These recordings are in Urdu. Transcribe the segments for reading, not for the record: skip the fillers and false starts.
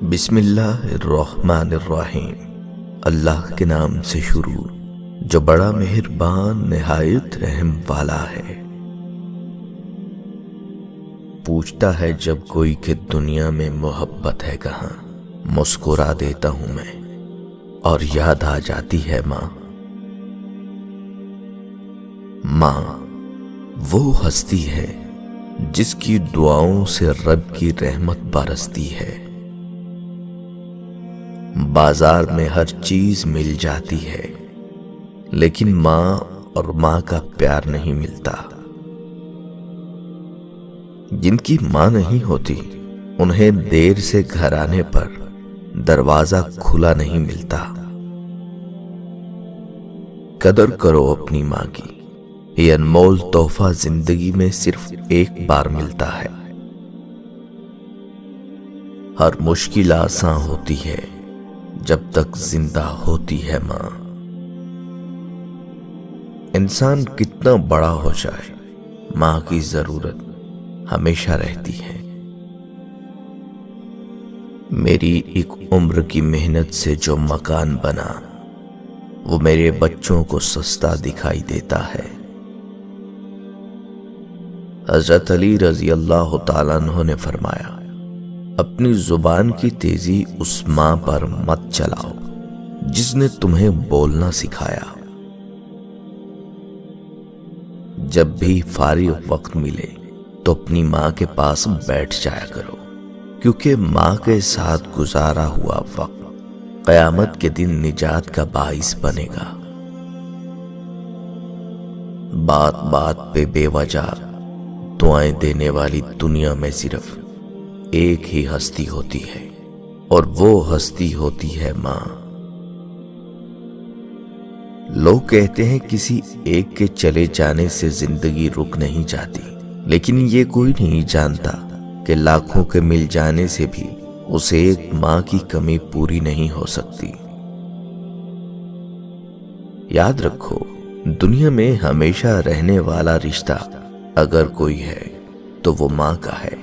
بسم اللہ الرحمن الرحیم۔ اللہ کے نام سے شروع جو بڑا مہربان نہایت رحم والا ہے۔ پوچھتا ہے جب کوئی کہ دنیا میں محبت ہے کہاں، مسکرا دیتا ہوں میں اور یاد آ جاتی ہے ماں۔ ماں وہ ہستی ہے جس کی دعاؤں سے رب کی رحمت برستی ہے۔ بازار میں ہر چیز مل جاتی ہے لیکن ماں اور ماں کا پیار نہیں ملتا۔ جن کی ماں نہیں ہوتی انہیں دیر سے گھر آنے پر دروازہ کھلا نہیں ملتا۔ قدر کرو اپنی ماں کی، یہ انمول تحفہ زندگی میں صرف ایک بار ملتا ہے۔ ہر مشکل آسان ہوتی ہے جب تک زندہ ہوتی ہے ماں۔ انسان کتنا بڑا ہو جائے ماں کی ضرورت ہمیشہ رہتی ہے۔ میری ایک عمر کی محنت سے جو مکان بنا وہ میرے بچوں کو سستا دکھائی دیتا ہے۔ حضرت علی رضی اللہ تعالیٰ عنہ نے فرمایا، اپنی زبان کی تیزی اس ماں پر مت چلاؤ جس نے تمہیں بولنا سکھایا۔ جب بھی فارغ وقت ملے تو اپنی ماں کے پاس بیٹھ جایا کرو، کیونکہ ماں کے ساتھ گزارا ہوا وقت قیامت کے دن نجات کا باعث بنے گا۔ بات بات پہ بے وجہ دعائیں دینے والی دنیا میں صرف ایک ہی ہستی ہوتی ہے اور وہ ہستی ہوتی ہے ماں۔ لوگ کہتے ہیں کسی ایک کے چلے جانے سے زندگی رک نہیں جاتی، لیکن یہ کوئی نہیں جانتا کہ لاکھوں کے مل جانے سے بھی اسے ایک ماں کی کمی پوری نہیں ہو سکتی۔ یاد رکھو، دنیا میں ہمیشہ رہنے والا رشتہ اگر کوئی ہے تو وہ ماں کا ہے،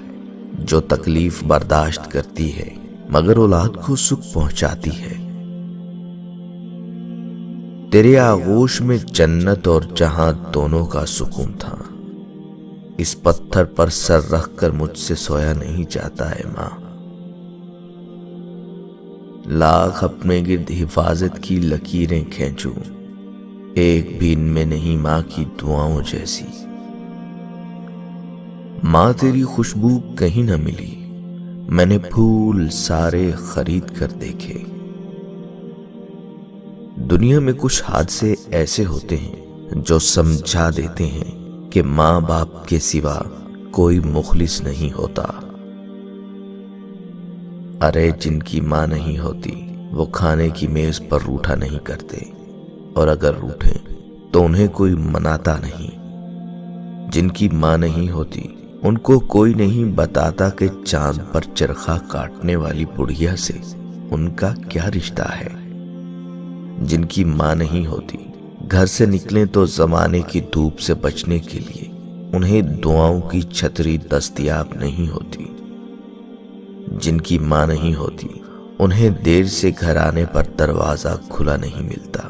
جو تکلیف برداشت کرتی ہے مگر اولاد کو سکھ پہنچاتی ہے۔ تیرے آغوش میں جنت اور جہاں دونوں کا سکون تھا، اس پتھر پر سر رکھ کر مجھ سے سویا نہیں جاتا ہے ماں۔ لاکھ اپنے گرد حفاظت کی لکیریں کھینچوں، ایک بھی ان میں نہیں ماں کی دعاؤں جیسی۔ ماں تیری خوشبو کہیں نہ ملی، میں نے پھول سارے خرید کر دیکھے۔ دنیا میں کچھ حادثے ایسے ہوتے ہیں جو سمجھا دیتے ہیں کہ ماں باپ کے سوا کوئی مخلص نہیں ہوتا۔ ارے جن کی ماں نہیں ہوتی وہ کھانے کی میز پر روٹھا نہیں کرتے، اور اگر روٹھیں تو انہیں کوئی مناتا نہیں۔ جن کی ماں نہیں ہوتی ان کو کوئی نہیں بتاتا کہ چاند پر چرخہ کاٹنے والی بڑھیا سے ان کا کیا رشتہ ہے۔ جن کی ماں نہیں ہوتی گھر سے نکلیں تو زمانے کی دھوپ سے بچنے کے لیے انہیں دعاؤں کی چھتری دستیاب نہیں ہوتی۔ جن کی ماں نہیں ہوتی انہیں دیر سے گھر آنے پر دروازہ کھلا نہیں ملتا۔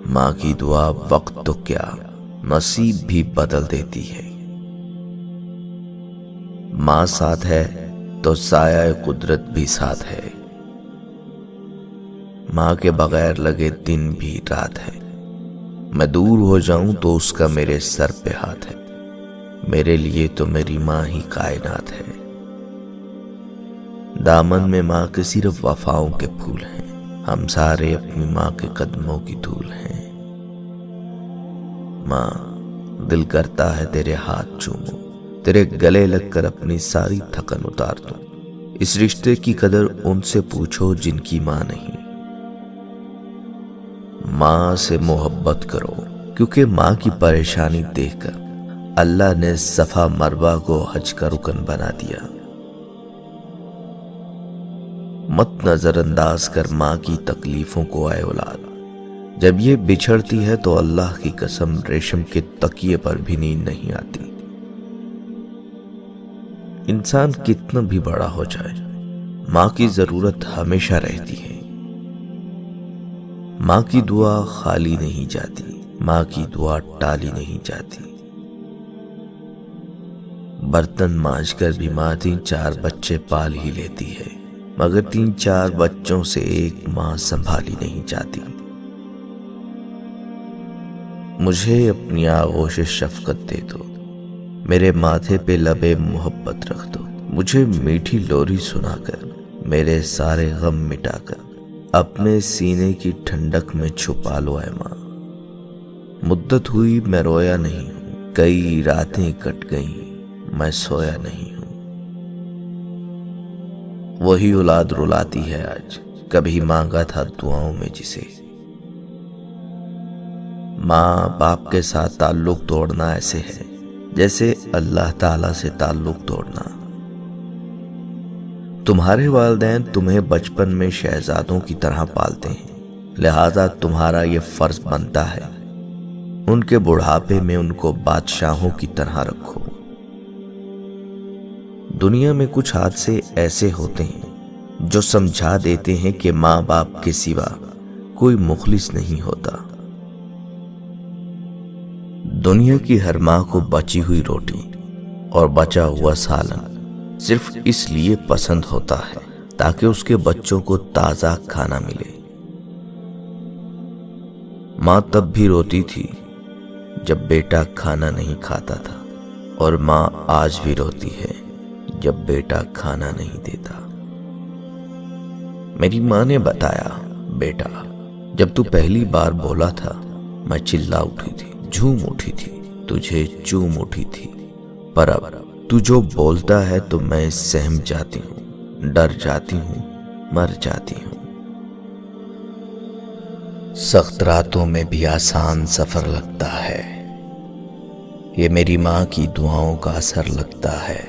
ماں کی دعا وقت تو کیا نصیب بھی بدل دیتی ہے۔ ماں ساتھ ہے تو سایہ قدرت بھی ساتھ ہے۔ ماں کے بغیر لگے دن بھی رات ہے۔ میں دور ہو جاؤں تو اس کا میرے سر پہ ہاتھ ہے۔ میرے لیے تو میری ماں ہی کائنات ہے۔ دامن میں ماں کے صرف وفاؤں کے پھول ہیں، ہم سارے اپنی ماں کے قدموں کی دھول ہیں۔ ماں دل کرتا ہے تیرے ہاتھ چوموں، تیرے گلے لگ کر اپنی ساری تھکن اتار دوں۔ اس رشتے کی قدر ان سے پوچھو جن کی ماں نہیں۔ ماں سے محبت کرو، کیونکہ ماں کی پریشانی دیکھ کر اللہ نے صفا مروہ کو حج کا رکن بنا دیا۔ مت نظر انداز کر ماں کی تکلیفوں کو اے اولاد، جب یہ بچھڑتی ہے تو اللہ کی قسم ریشم کے تکیے پر بھی نیند نہیں آتی۔ انسان کتنا بھی بڑا ہو جائے ماں کی ضرورت ہمیشہ رہتی ہے۔ ماں کی دعا خالی نہیں جاتی، ماں کی دعا ٹالی نہیں جاتی۔ برتن مانج کر بھی ماں 3-4 بچے پال ہی لیتی ہے، مگر 3-4 بچوں سے ایک ماں سنبھالی نہیں جاتی۔ مجھے اپنی آغوش شفقت دے دو، میرے ماتھے پہ لبے محبت رکھ دو، مجھے میٹھی لوری سنا کر، میرے سارے غم مٹا کر اپنے سینے کی ٹھنڈک میں چھپا لو اے ماں۔ مدت ہوئی میں رویا نہیں ہوں، کئی راتیں کٹ گئیں میں سویا نہیں ہوں۔ وہی اولاد رلاتی ہے آج، کبھی مانگا تھا دعاؤں میں جسے۔ ماں باپ کے ساتھ تعلق توڑنا ایسے ہے جیسے اللہ تعالی سے تعلق توڑنا۔ تمہارے والدین تمہیں بچپن میں شہزادوں کی طرح پالتے ہیں، لہذا تمہارا یہ فرض بنتا ہے ان کے بڑھاپے میں ان کو بادشاہوں کی طرح رکھو۔ دنیا میں کچھ حادثے ایسے ہوتے ہیں جو سمجھا دیتے ہیں کہ ماں باپ کے سوا کوئی مخلص نہیں ہوتا۔ دنیا کی ہر ماں کو بچی ہوئی روٹی اور بچا ہوا سالن صرف اس لیے پسند ہوتا ہے تاکہ اس کے بچوں کو تازہ کھانا ملے۔ ماں تب بھی روتی تھی جب بیٹا کھانا نہیں کھاتا تھا، اور ماں آج بھی روتی ہے جب بیٹا کھانا نہیں دیتا۔ میری ماں نے بتایا، بیٹا جب تو پہلی بار بولا تھا میں چلا اٹھی تھی، جھوم اٹھی تھی، تجھے چوم اٹھی تھی، پر اب تو جو بولتا ہے تو میں سہم جاتی ہوں، ڈر جاتی ہوں، مر جاتی ہوں۔ سخت راتوں میں بھی آسان سفر لگتا ہے، یہ میری ماں کی دعاؤں کا اثر لگتا ہے۔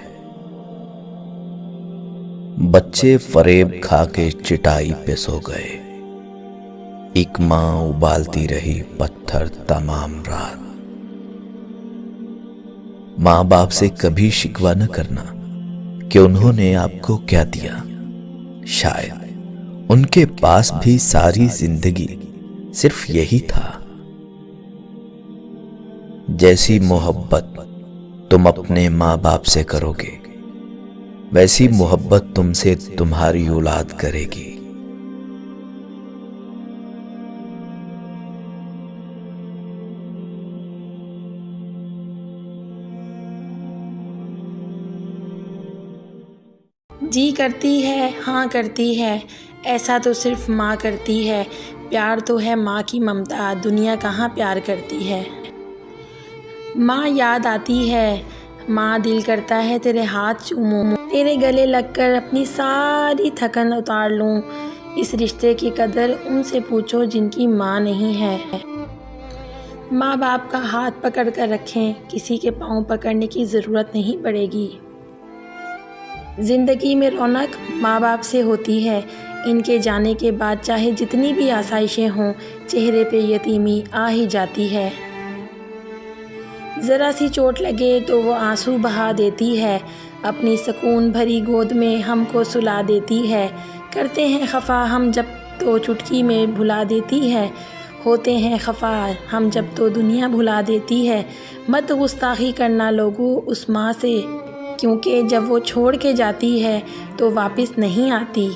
بچے فریب کھا کے چٹائی پہ سو گئے، ایک ماں ابالتی رہی پتھر تمام رات۔ ماں باپ سے کبھی شکوہ نہ کرنا کہ انہوں نے آپ کو کیا دیا، شاید ان کے پاس بھی ساری زندگی صرف یہی تھا۔ جیسی محبت تم اپنے ماں باپ سے کرو گے، ویسی محبت تم سے تمہاری اولاد کرے گی۔ جی کرتی ہے، ہاں کرتی ہے، ایسا تو صرف ماں کرتی ہے، پیار تو ہے ماں کی ممتا، دنیا کہاں پیار کرتی ہے۔ ماں یاد آتی ہے، ماں دل کرتا ہے تیرے ہاتھ چوموں، تیرے گلے لگ کر اپنی ساری تھکن اتار لوں۔ اس رشتے کی قدر ان سے پوچھو جن کی ماں نہیں ہے۔ ماں باپ کا ہاتھ پکڑ کر رکھیں، کسی کے پاؤں پکڑنے کی ضرورت نہیں پڑے گی۔ زندگی میں رونق ماں باپ سے ہوتی ہے، ان کے جانے کے بعد چاہے جتنی بھی آسائشیں ہوں، چہرے پہ یتیمی آ ہی جاتی ہے۔ ذرا سی چوٹ لگے تو وہ آنسو بہا دیتی ہے، اپنی سکون بھری گود میں ہم کو سلا دیتی ہے۔ کرتے ہیں خفا ہم جب تو چٹکی میں بھلا دیتی ہے، ہوتے ہیں خفا ہم جب تو دنیا بھلا دیتی ہے۔ مت گستاخی کرنا لوگوں اس ماں سے، کیونکہ جب وہ چھوڑ کے جاتی ہے تو واپس نہیں آتی۔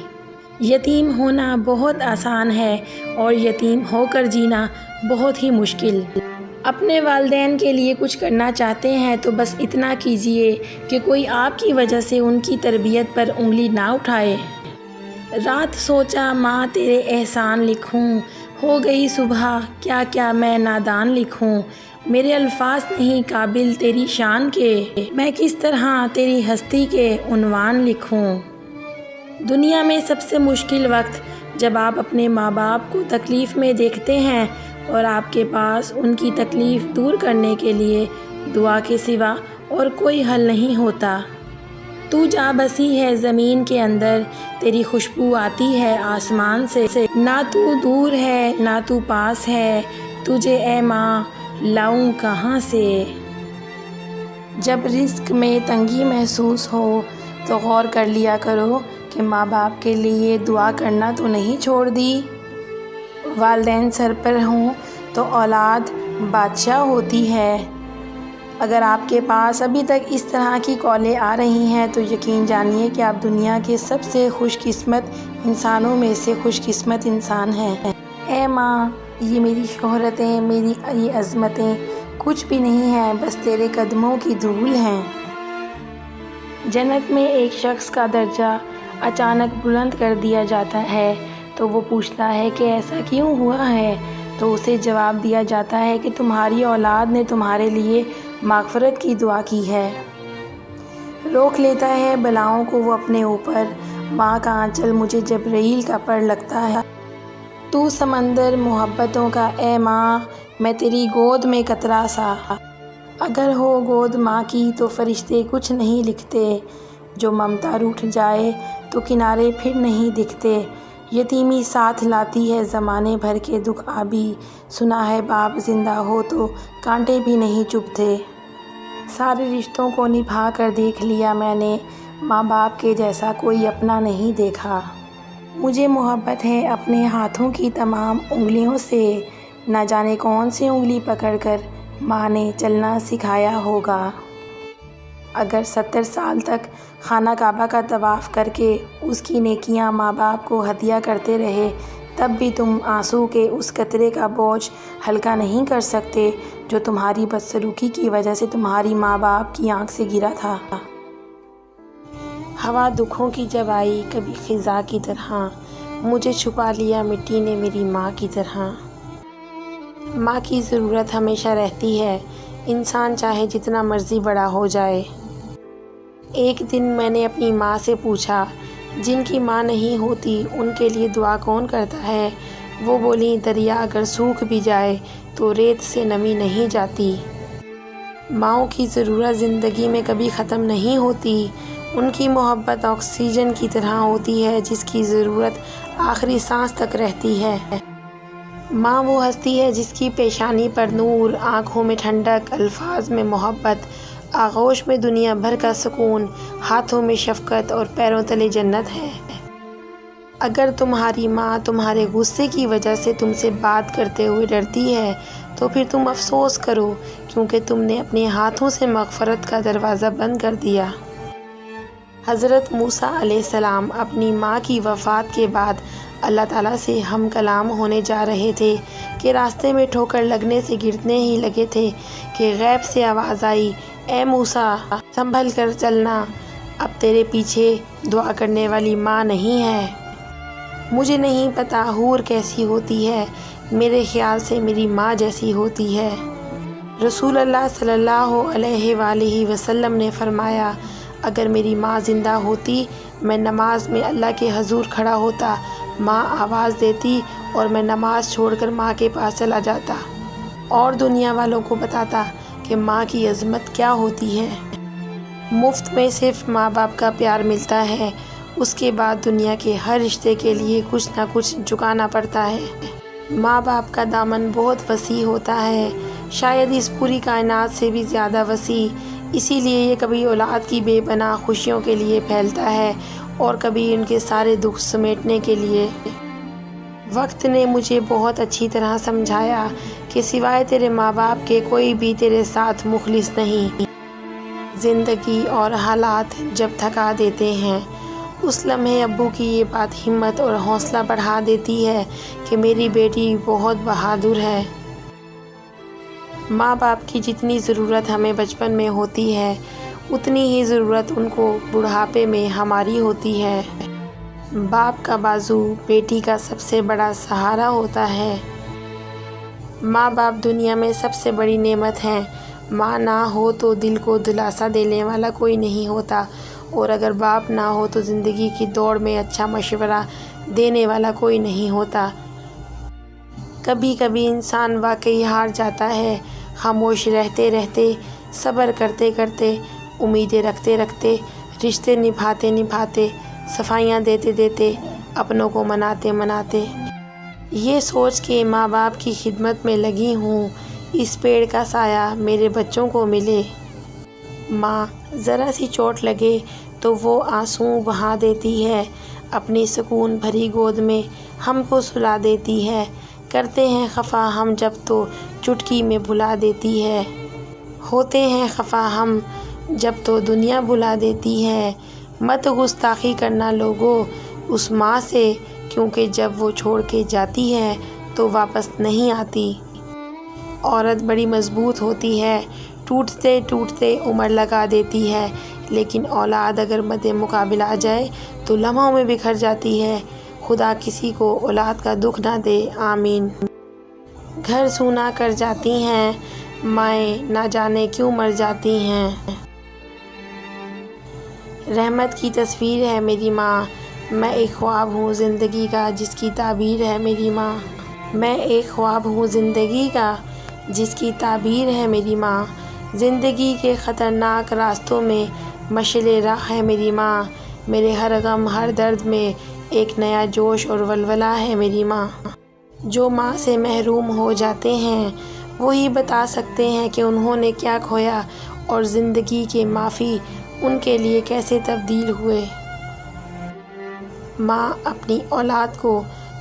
یتیم ہونا بہت آسان ہے اور یتیم ہو کر جینا بہت ہی مشکل۔ اپنے والدین کے لیے کچھ کرنا چاہتے ہیں تو بس اتنا کیجئے کہ کوئی آپ کی وجہ سے ان کی تربیت پر انگلی نہ اٹھائے۔ رات سوچا ماں تیرے احسان لکھوں، ہو گئی صبح کیا کیا میں نادان لکھوں۔ میرے الفاظ نہیں قابل تیری شان کے، میں کس طرح تیری ہستی کے عنوان لکھوں۔ دنیا میں سب سے مشکل وقت جب آپ اپنے ماں باپ کو تکلیف میں دیکھتے ہیں اور آپ کے پاس ان کی تکلیف دور کرنے کے لیے دعا کے سوا اور کوئی حل نہیں ہوتا۔ تو جا بسی ہے زمین کے اندر، تیری خوشبو آتی ہے آسمان سے، نہ تو دور ہے نہ تو پاس ہے، تجھے اے ماں لاؤں کہاں سے۔ جب رزق میں تنگی محسوس ہو تو غور کر لیا کرو کہ ماں باپ کے لیے دعا کرنا تو نہیں چھوڑ دی؟ والدین سر پر ہوں تو اولاد بادشاہ ہوتی ہے۔ اگر آپ کے پاس ابھی تک اس طرح کی کالیں آ رہی ہیں تو یقین جانیے کہ آپ دنیا کے سب سے خوش قسمت انسانوں میں سے خوش قسمت انسان ہیں۔ اے ماں، یہ میری شہرتیں، میری یہ عظمتیں کچھ بھی نہیں ہیں، بس تیرے قدموں کی دھول ہیں۔ جنت میں ایک شخص کا درجہ اچانک بلند کر دیا جاتا ہے تو وہ پوچھتا ہے کہ ایسا کیوں ہوا ہے؟ تو اسے جواب دیا جاتا ہے کہ تمہاری اولاد نے تمہارے لیے مغفرت کی دعا کی ہے۔ روک لیتا ہے بلاؤں کو وہ اپنے اوپر، ماں کا آنچل مجھے جبرائیل کا پر لگتا ہے۔ تو سمندر محبتوں کا اے ماں، میں تیری گود میں قطرہ سا۔ اگر ہو گود ماں کی تو فرشتے کچھ نہیں لکھتے، جو ممتا روٹھ جائے تو کنارے پھر نہیں دکھتے۔ یتیمی ساتھ لاتی ہے زمانے بھر کے دکھ آبی، سنا ہے باپ زندہ ہو تو کانٹے بھی نہیں چبھتے۔ سارے رشتوں کو نبھا کر دیکھ لیا میں نے، ماں باپ کے جیسا کوئی اپنا نہیں دیکھا۔ مجھے محبت ہے اپنے ہاتھوں کی تمام انگلیوں سے، نہ جانے کون سی انگلی پکڑ کر ماں نے چلنا سکھایا ہوگا۔ اگر 70 سال تک خانہ کعبہ کا طواف کر کے اس کی نیکیاں ماں باپ کو ہدیہ کرتے رہے، تب بھی تم آنسو کے اس قطرے کا بوجھ ہلکا نہیں کر سکتے جو تمہاری بدسلوکی کی وجہ سے تمہاری ماں باپ کی آنکھ سے گرا تھا۔ ہوا دکھوں کی جب آئی کبھی خزاں کی طرح، مجھے چھپا لیا مٹی نے میری ماں کی طرح۔ ماں کی ضرورت ہمیشہ رہتی ہے، انسان چاہے جتنا مرضی بڑا ہو جائے۔ ایک دن میں نے اپنی ماں سے پوچھا، جن کی ماں نہیں ہوتی ان کے لیے دعا کون کرتا ہے؟ وہ بولیں، دریا اگر سوکھ بھی جائے تو ریت سے نمی نہیں جاتی۔ ماؤں کی ضرورت زندگی میں کبھی ختم نہیں ہوتی، ان کی محبت آکسیجن کی طرح ہوتی ہے جس کی ضرورت آخری سانس تک رہتی ہے۔ ماں وہ ہستی ہے جس کی پیشانی پر نور، آنکھوں میں ٹھنڈک، الفاظ میں محبت، آغوش میں دنیا بھر کا سکون، ہاتھوں میں شفقت اور پیروں تلے جنت ہے۔ اگر تمہاری ماں تمہارے غصے کی وجہ سے تم سے بات کرتے ہوئے ڈرتی ہے تو پھر تم افسوس کرو، کیونکہ تم نے اپنے ہاتھوں سے مغفرت کا دروازہ بند کر دیا۔ حضرت موسیٰ علیہ السلام اپنی ماں کی وفات کے بعد اللہ تعالیٰ سے ہم کلام ہونے جا رہے تھے کہ راستے میں ٹھوکر لگنے سے گرنے ہی لگے تھے کہ غیب سے آواز آئی، اے موسیٰ، سنبھل کر چلنا، اب تیرے پیچھے دعا کرنے والی ماں نہیں ہے۔ مجھے نہیں پتا حور کیسی ہوتی ہے، میرے خیال سے میری ماں جیسی ہوتی ہے۔ رسول اللہ صلی اللہ علیہ وآلہ وسلم نے فرمایا، اگر میری ماں زندہ ہوتی میں نماز میں اللہ کے حضور کھڑا ہوتا، ماں آواز دیتی اور میں نماز چھوڑ کر ماں کے پاس چلا جاتا اور دنیا والوں کو بتاتا کہ ماں کی عظمت کیا ہوتی ہے۔ مفت میں صرف ماں باپ کا پیار ملتا ہے، اس کے بعد دنیا کے ہر رشتے کے لیے کچھ نہ کچھ چکانا پڑتا ہے۔ ماں باپ کا دامن بہت وسیع ہوتا ہے، شاید اس پوری کائنات سے بھی زیادہ وسیع، اسی لیے یہ کبھی اولاد کی بے پناہ خوشیوں کے لیے پھیلتا ہے اور کبھی ان کے سارے دکھ سمیٹنے کے لیے۔ وقت نے مجھے بہت اچھی طرح سمجھایا کہ سوائے تیرے ماں باپ کے کوئی بھی تیرے ساتھ مخلص نہیں۔ زندگی اور حالات جب تھکا دیتے ہیں، اس لمحے ابو کی یہ بات ہمت اور حوصلہ بڑھا دیتی ہے کہ میری بیٹی بہت بہادر ہے۔ ماں باپ کی جتنی ضرورت ہمیں بچپن میں ہوتی ہے، اتنی ہی ضرورت ان کو بڑھاپے میں ہماری ہوتی ہے۔ باپ کا بازو بیٹی کا سب سے بڑا سہارا ہوتا ہے۔ ماں باپ دنیا میں سب سے بڑی نعمت ہیں۔ ماں نہ ہو تو دل کو دلاسا دینے والا کوئی نہیں ہوتا، اور اگر باپ نہ ہو تو زندگی کی دوڑ میں اچھا مشورہ دینے والا کوئی نہیں ہوتا۔ کبھی کبھی انسان واقعی ہار جاتا ہے، خاموش رہتے رہتے، صبر کرتے کرتے، امیدیں رکھتے رکھتے، رشتے نبھاتے نبھاتے، صفائیاں دیتے دیتے، اپنوں کو مناتے مناتے۔ یہ سوچ کے ماں باپ کی خدمت میں لگی ہوں، اس پیڑ کا سایہ میرے بچوں کو ملے۔ ماں ذرا سی چوٹ لگے تو وہ آنسو بہا دیتی ہے، اپنی سکون بھری گود میں ہم کو سلا دیتی ہے، کرتے ہیں خفا ہم جب تو چٹکی میں بھلا دیتی ہے، ہوتے ہیں خفا ہم جب تو دنیا بھلا دیتی ہے، مت گستاخی کرنا لوگو اس ماں سے، کیونکہ جب وہ چھوڑ کے جاتی ہے تو واپس نہیں آتی۔ عورت بڑی مضبوط ہوتی ہے، ٹوٹتے ٹوٹتے عمر لگا دیتی ہے، لیکن اولاد اگر مد مقابل آ جائے تو لمحوں میں بکھر جاتی ہے۔ خدا کسی کو اولاد کا دکھ نہ دے، آمین۔ گھر سونا کر جاتی ہیں مائیں، نہ جانے کیوں مر جاتی ہیں۔ رحمت کی تصویر ہے میری ماں، میں ایک خواب ہوں زندگی کا جس کی تعبیر ہے میری ماں، میں ایک خواب ہوں زندگی کا جس کی تعبیر ہے میری ماں، زندگی کے خطرناک راستوں میں مشعل راہ ہے میری ماں، میرے ہر غم ہر درد میں ایک نیا جوش اور ولولہ ہے میری ماں۔ جو ماں سے محروم ہو جاتے ہیں وہی بتا سکتے ہیں کہ انہوں نے کیا کھویا اور زندگی کے معافی ان کے لیے کیسے تبدیل ہوئے۔ ماں اپنی اولاد کو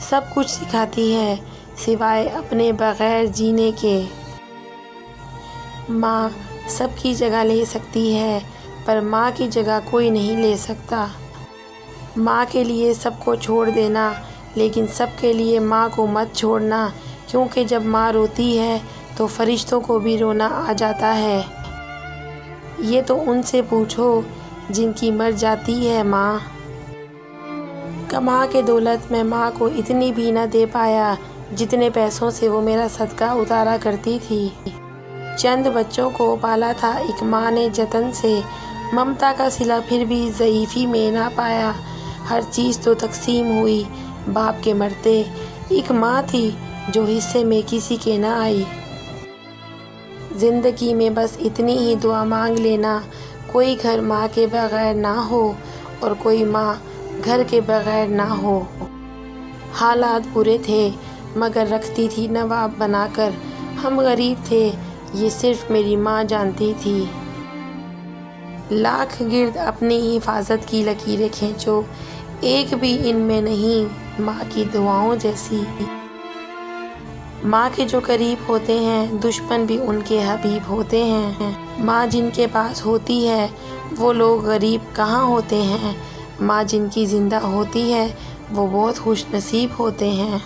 سب کچھ سکھاتی ہے سوائے اپنے بغیر جینے کے۔ ماں سب کی جگہ لے سکتی ہے پر ماں کی جگہ کوئی نہیں لے سکتا۔ ماں کے لیے سب کو چھوڑ دینا لیکن سب کے لیے ماں کو مت چھوڑنا، کیونکہ جب ماں روتی ہے تو فرشتوں کو بھی رونا آ جاتا ہے۔ یہ تو ان سے پوچھو جن کی مر جاتی ہے ماں۔ کما کے دولت میں ماں کو اتنی بھی نہ دے پایا جتنے پیسوں سے وہ میرا صدقہ اتارا کرتی تھی۔ چند بچوں کو پالا تھا ایک ماں نے جتن سے، ممتا کا صلہ پھر بھی ضعیفی میں نہ پایا، ہر چیز تو تقسیم ہوئی باپ کے مرتے، ایک ماں تھی جو حصے میں کسی کے نہ آئی۔ زندگی میں بس اتنی ہی دعا مانگ لینا، کوئی گھر ماں کے بغیر نہ ہو اور کوئی ماں گھر کے بغیر نہ ہو۔ حالات برے تھے مگر رکھتی تھی نواب بنا کر، ہم غریب تھے یہ صرف میری ماں جانتی تھی۔ لاکھ گرد اپنی حفاظت کی لکیریں کھینچو، ایک بھی ان میں نہیں ماں کی دعاؤں جیسی۔ ماں کے جو قریب ہوتے ہیں دشمن بھی ان کے حبیب ہوتے ہیں، ماں جن کے پاس ہوتی ہے وہ لوگ غریب کہاں ہوتے ہیں، ماں جن کی زندہ ہوتی ہے وہ بہت خوش نصیب ہوتے ہیں۔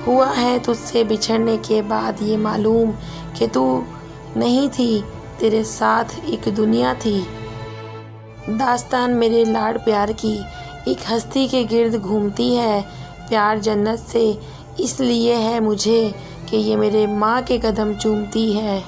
ہوا ہے تجھ سے بچھڑنے کے بعد یہ معلوم کہ تو نہیں تھی، تیرے ساتھ ایک دنیا تھی۔ داستان میرے لاڈ پیار کی ایک ہستی کے گرد گھومتی ہے، پیار جنت سے اس لیے ہے مجھے کہ یہ میرے ماں کے قدم چومتی ہے۔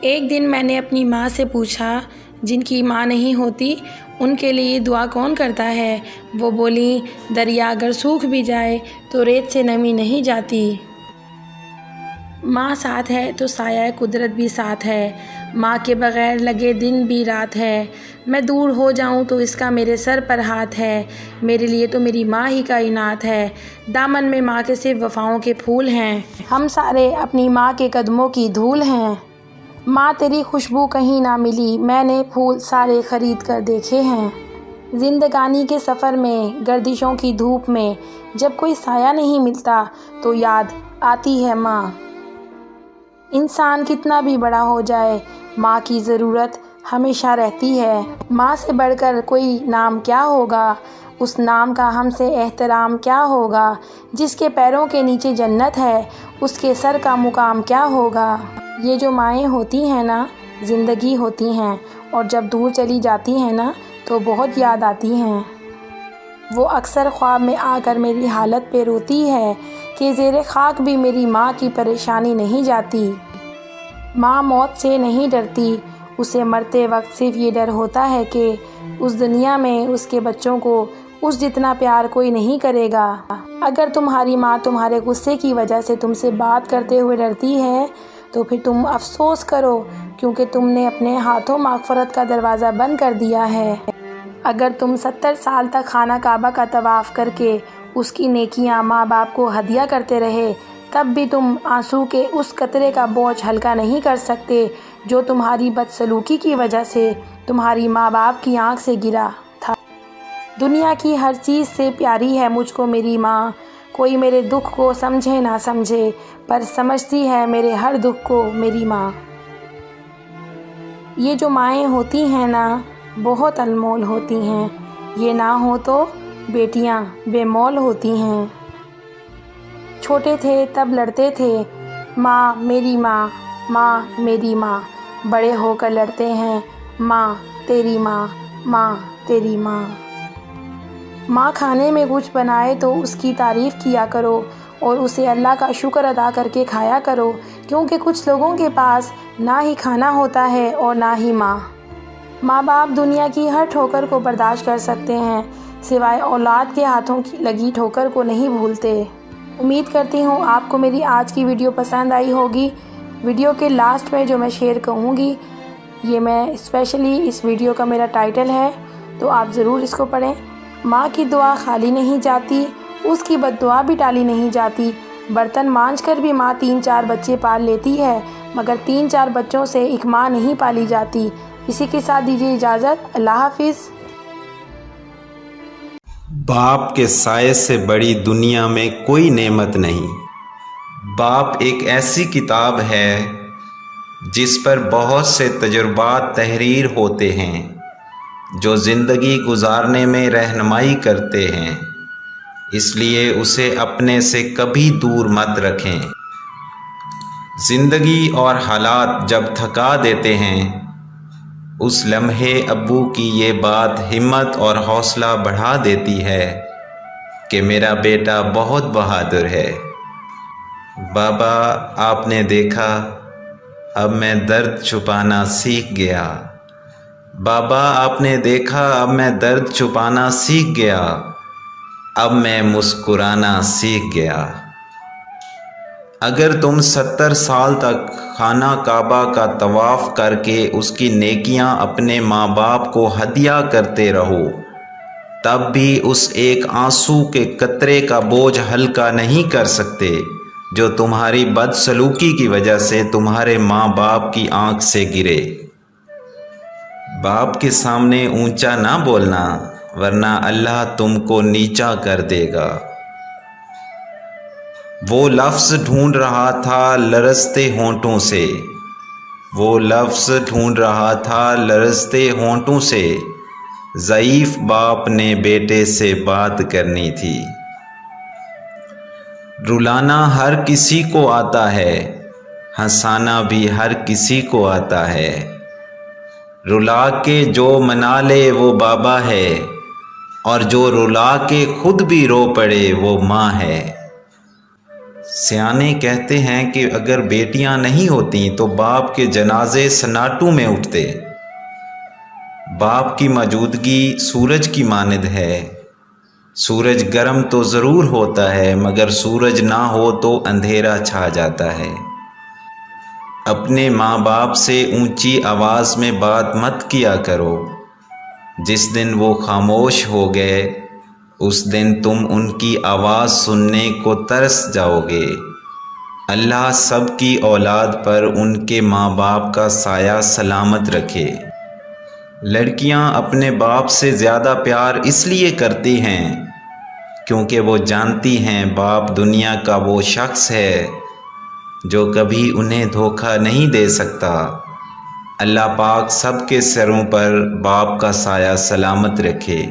ایک دن میں نے اپنی ماں سے پوچھا جن کی ماں نہیں ہوتی ان کے لیے دعا کون کرتا ہے؟ وہ بولیں دریا اگر سوکھ بھی جائے تو ریت سے نمی نہیں جاتی۔ ماں ساتھ ہے تو سایہ قدرت بھی ساتھ ہے، ماں کے بغیر لگے دن بھی رات ہے، میں دور ہو جاؤں تو اس کا میرے سر پر ہاتھ ہے، میرے لیے تو میری ماں ہی کائنات ہے، دامن میں ماں کے صرف وفاؤں کے پھول ہیں، ہم سارے اپنی ماں کے قدموں کی دھول ہیں۔ ماں تیری خوشبو کہیں نہ ملی، میں نے پھول سارے خرید کر دیکھے ہیں۔ زندگانی کے سفر میں گردشوں کی دھوپ میں جب کوئی سایہ نہیں ملتا تو یاد آتی ہے ماں۔ انسان کتنا بھی بڑا ہو جائے ماں کی ضرورت ہمیشہ رہتی ہے۔ ماں سے بڑھ کر کوئی نام کیا ہوگا، اس نام کا ہم سے احترام کیا ہوگا، جس کے پیروں کے نیچے جنت ہے اس کے سر کا مقام کیا ہوگا۔ یہ جو مائیں ہوتی ہیں نا زندگی ہوتی ہیں، اور جب دور چلی جاتی ہیں نا تو بہت یاد آتی ہیں۔ وہ اکثر خواب میں آ کر میری حالت پہ روتی ہے کہ زیر خاک بھی میری ماں کی پریشانی نہیں جاتی۔ ماں موت سے نہیں ڈرتی، اسے مرتے وقت صرف یہ ڈر ہوتا ہے کہ اس دنیا میں اس کے بچوں کو اس جتنا پیار کوئی نہیں کرے گا۔ اگر تمہاری ماں تمہارے غصے کی وجہ سے تم سے بات کرتے ہوئے ڈرتی ہے تو پھر تم افسوس کرو، کیونکہ تم نے اپنے ہاتھوں مغفرت کا دروازہ بند کر دیا ہے۔ اگر تم 70 سال تک خانہ کعبہ کا طواف کر کے اس کی نیکیاں ماں باپ کو ہدیہ کرتے رہے تب بھی تم آنسو کے اس قطرے کا بوجھ ہلکا نہیں کر سکتے جو تمہاری بدسلوکی کی وجہ سے تمہاری ماں باپ کی آنکھ سے گرا تھا۔ دنیا کی ہر چیز سے پیاری ہے مجھ کو میری ماں، کوئی میرے دکھ کو سمجھے نہ سمجھے، پر سمجھتی ہے میرے ہر دکھ کو میری ماں۔ یہ جو مائیں ہوتی ہیں نا بہت انمول ہوتی ہیں، یہ نہ ہو تو بیٹیاں بے مول ہوتی ہیں۔ چھوٹے تھے تب لڑتے تھے ماں میری ماں، ماں میری ماں، بڑے ہو کر لڑتے ہیں ماں تیری ماں، ماں تیری ماں۔ ماں کھانے میں کچھ بنائے تو اس کی تعریف کیا کرو اور اسے اللہ کا شکر ادا کر کے کھایا کرو، کیونکہ کچھ لوگوں کے پاس نہ ہی کھانا ہوتا ہے اور نہ ہی ماں۔ ماں باپ دنیا کی ہر ٹھوکر کو برداشت کر سکتے ہیں، سوائے اولاد کے ہاتھوں کی لگی ٹھوکر کو نہیں بھولتے۔ امید کرتی ہوں آپ کو میری آج کی ویڈیو پسند آئی ہوگی۔ ویڈیو کے لاسٹ میں جو میں شیئر کہوں گی، یہ میں اسپیشلی اس ویڈیو کا میرا ٹائٹل ہے، تو آپ ضرور اس کو پڑھیں۔ ماں کی دعا خالی نہیں جاتی، اس کی بد دعا بھی ٹالی نہیں جاتی۔ برتن مانجھ کر بھی ماں 3-4 بچے پال لیتی ہے، مگر 3-4 بچوں سے ایک ماں نہیں پالی جاتی۔ اسی کے ساتھ دیجیے اجازت، اللہ حافظ۔ باپ کے سائے سے بڑی دنیا میں کوئی نعمت نہیں۔ باپ ایک ایسی کتاب ہے جس پر بہت سے تجربات تحریر ہوتے ہیں جو زندگی گزارنے میں رہنمائی کرتے ہیں، اس لیے اسے اپنے سے کبھی دور مت رکھیں۔ زندگی اور حالات جب تھکا دیتے ہیں، اس لمحے ابو کی یہ بات ہمت اور حوصلہ بڑھا دیتی ہے کہ میرا بیٹا بہت بہادر ہے۔ بابا آپ نے دیکھا، اب میں درد چھپانا سیکھ گیا۔ بابا آپ نے دیکھا، اب میں درد چھپانا سیکھ گیا، اب میں مسکرانا سیکھ گیا۔ اگر تم 70 سال تک خانہ کعبہ کا طواف کر کے اس کی نیکیاں اپنے ماں باپ کو ہدیہ کرتے رہو، تب بھی اس ایک آنسو کے قطرے کا بوجھ ہلکا نہیں کر سکتے جو تمہاری بدسلوکی کی وجہ سے تمہارے ماں باپ کی آنکھ سے گرے۔ باپ کے سامنے اونچا نہ بولنا، ورنہ اللہ تم کو نیچا کر دے گا۔ وہ لفظ ڈھونڈ رہا تھا لرزتے ہونٹوں سے، وہ لفظ ڈھونڈ رہا تھا لرزتے ہونٹوں سے، ضعیف باپ نے بیٹے سے بات کرنی تھی۔ رلانا ہر کسی کو آتا ہے، ہنسانا بھی ہر کسی کو آتا ہے۔ رلا کے جو منا لے وہ بابا ہے، اور جو رلا کے خود بھی رو پڑے وہ ماں ہے۔ سیانے کہتے ہیں کہ اگر بیٹیاں نہیں ہوتیں تو باپ کے جنازے سناٹوں میں اٹھتے۔ باپ کی موجودگی سورج کی مانند ہے۔ سورج گرم تو ضرور ہوتا ہے، مگر سورج نہ ہو تو اندھیرا چھا جاتا ہے۔ اپنے ماں باپ سے اونچی آواز میں بات مت کیا کرو۔ جس دن وہ خاموش ہو گئے، اس دن تم ان کی آواز سننے کو ترس جاؤ گے۔ اللہ سب کی اولاد پر ان کے ماں باپ کا سایہ سلامت رکھے۔ لڑکیاں اپنے باپ سے زیادہ پیار اس لیے کرتی ہیں کیونکہ وہ جانتی ہیں باپ دنیا کا وہ شخص ہے جو کبھی انہیں دھوکہ نہیں دے سکتا۔ اللہ پاک سب کے سروں پر باپ کا سایہ سلامت رکھے۔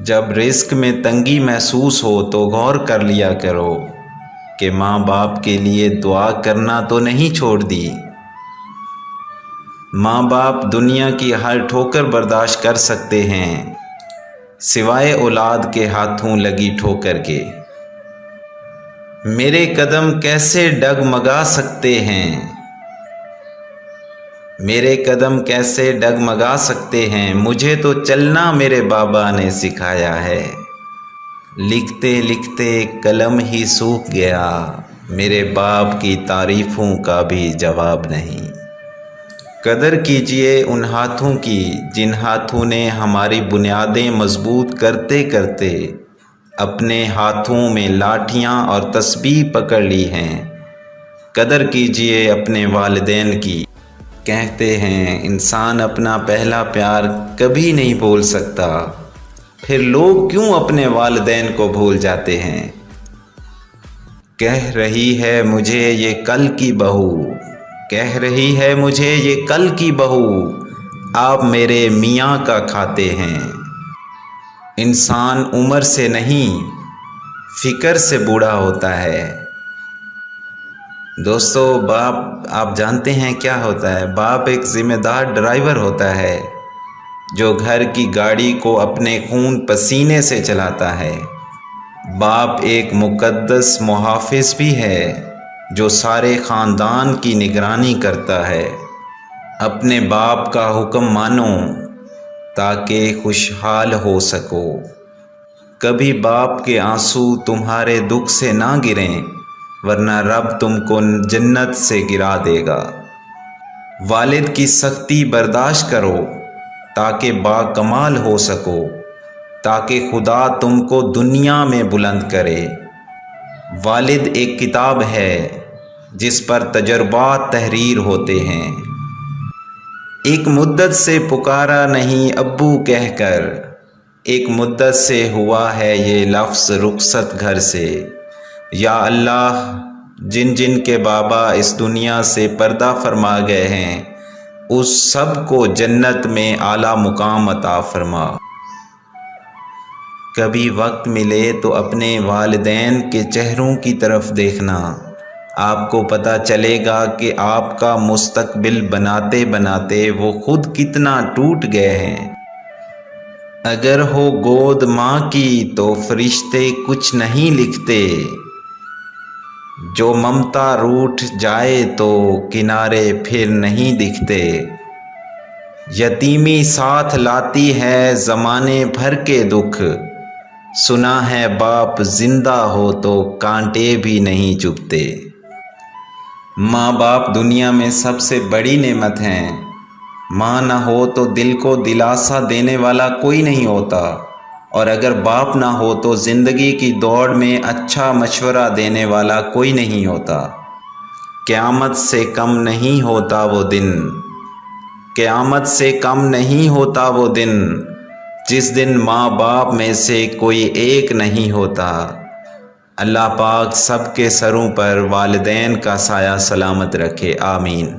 جب رزق میں تنگی محسوس ہو تو غور کر لیا کرو کہ ماں باپ کے لیے دعا کرنا تو نہیں چھوڑ دی۔ ماں باپ دنیا کی ہر ٹھوکر برداشت کر سکتے ہیں، سوائے اولاد کے ہاتھوں لگی ٹھوکر کے۔ میرے قدم کیسے ڈگمگا سکتے ہیں، میرے قدم کیسے ڈگمگا سکتے ہیں، مجھے تو چلنا میرے بابا نے سکھایا ہے۔ لکھتے لکھتے قلم ہی سوکھ گیا، میرے باپ کی تعریفوں کا بھی جواب نہیں۔ قدر کیجئے ان ہاتھوں کی جن ہاتھوں نے ہماری بنیادیں مضبوط کرتے کرتے اپنے ہاتھوں میں لاٹھیاں اور تسبیح پکڑ لی ہیں۔ قدر کیجئے اپنے والدین کی کہتے ہیں انسان اپنا پہلا پیار کبھی نہیں بھول سکتا، پھر لوگ کیوں اپنے والدین کو بھول جاتے ہیں؟ کہہ رہی ہے مجھے یہ کل کی بہو، کہہ رہی ہے مجھے یہ کل کی بہو، آپ میرے میاں کا کھاتے ہیں۔ انسان عمر سے نہیں فکر سے بوڑھا ہوتا ہے۔ دوستو، باپ آپ جانتے ہیں کیا ہوتا ہے؟ باپ ایک ذمہ دار ڈرائیور ہوتا ہے جو گھر کی گاڑی کو اپنے خون پسینے سے چلاتا ہے۔ باپ ایک مقدس محافظ بھی ہے جو سارے خاندان کی نگرانی کرتا ہے۔ اپنے باپ کا حکم مانو تاکہ خوشحال ہو سکو۔ کبھی باپ کے آنسو تمہارے دکھ سے نہ گریں، ورنہ رب تم کو جنت سے گرا دے گا۔ والد کی سختی برداشت کرو تاکہ باکمال ہو سکو، تاکہ خدا تم کو دنیا میں بلند کرے۔ والد ایک کتاب ہے جس پر تجربات تحریر ہوتے ہیں۔ ایک مدت سے پکارا نہیں ابو کہہ کر، ایک مدت سے ہوا ہے یہ لفظ رخصت گھر سے۔ یا اللہ، جن جن کے بابا اس دنیا سے پردہ فرما گئے ہیں اس سب کو جنت میں اعلیٰ مقام عطا فرما۔ کبھی وقت ملے تو اپنے والدین کے چہروں کی طرف دیکھنا، آپ کو پتہ چلے گا کہ آپ کا مستقبل بناتے بناتے وہ خود کتنا ٹوٹ گئے ہیں۔ اگر ہو گود ماں کی تو فرشتے کچھ نہیں لکھتے، جو ممتا روٹھ جائے تو کنارے پھر نہیں دکھتے۔ یتیمی ساتھ لاتی ہے زمانے بھر کے دکھ، سنا ہے باپ زندہ ہو تو کانٹے بھی نہیں چبھتے۔ ماں باپ دنیا میں سب سے بڑی نعمت ہیں۔ ماں نہ ہو تو دل کو دلاسا دینے والا کوئی نہیں ہوتا، اور اگر باپ نہ ہو تو زندگی کی دوڑ میں اچھا مشورہ دینے والا کوئی نہیں ہوتا۔ قیامت سے کم نہیں ہوتا وہ دن، قیامت سے کم نہیں ہوتا وہ دن، جس دن ماں باپ میں سے کوئی ایک نہیں ہوتا۔ اللہ پاک سب کے سروں پر والدین کا سایہ سلامت رکھے، آمین۔